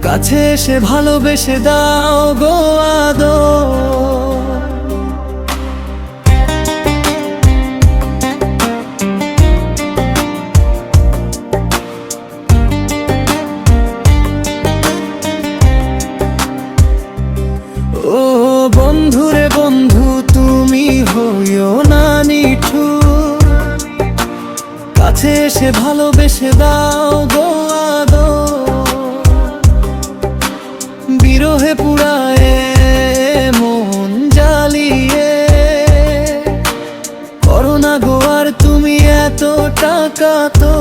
কাছে এসে ভালোবেসে দাও গো আদর। ও বন্ধুরে বন্ধু তুমি হইও না নিঠুর, কাছে এসে ভালোবেসে দাও গো আদর। বিরহে পুরায়ে মন জ্বালিয়ে করো না গো আর তুমি এত টাকা তো।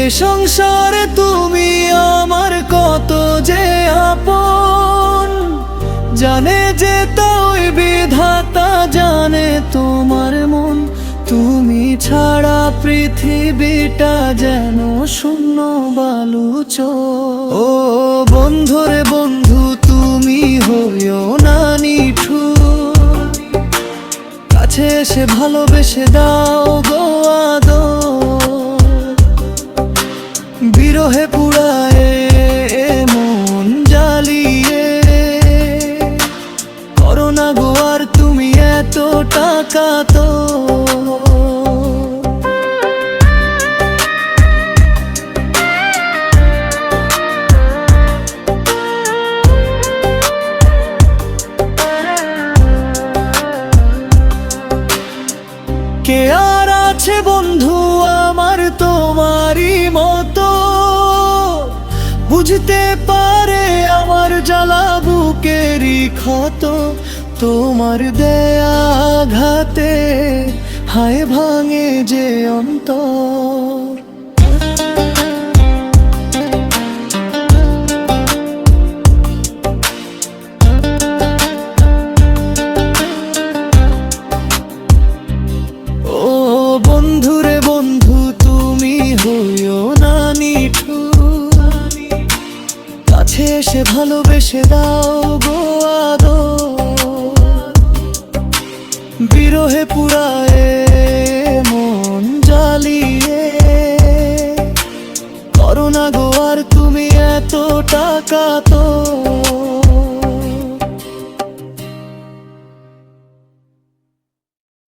এ সংসারে তুমি আমার কত যে আপন, জানে যে তাই বিধাতা জানে তোমার মন। তুমি ছাড়া পৃথিবীটা যেন শূন্য বালুচ। ও বন্ধুরে বন্ধু তুমি হইও না নিঠুর, কাছে এসে ভালোবেসে দাও গো আদর। বিরহে পুরায়ে মন জ্বালিয়ে করো না গো আর তুমি এত টাকা তো। কে আর আছে বন্ধু আমার তোমারই মতো, বুঝতে পারে আমার জ্বালা বুকেরই ক্ষত। তোমার দেয়া আঘাতে হায় ভাঙে যে অন্তর। ও বন্ধুরে বন্ধু তুমি হইও না নিঠুর, কাছে এসে ভালোবেসে দাও গো আদর। বিরহে পুরায়ে মন জ্বালিয়ে করো না গো আর তুমি এত টাকা তো।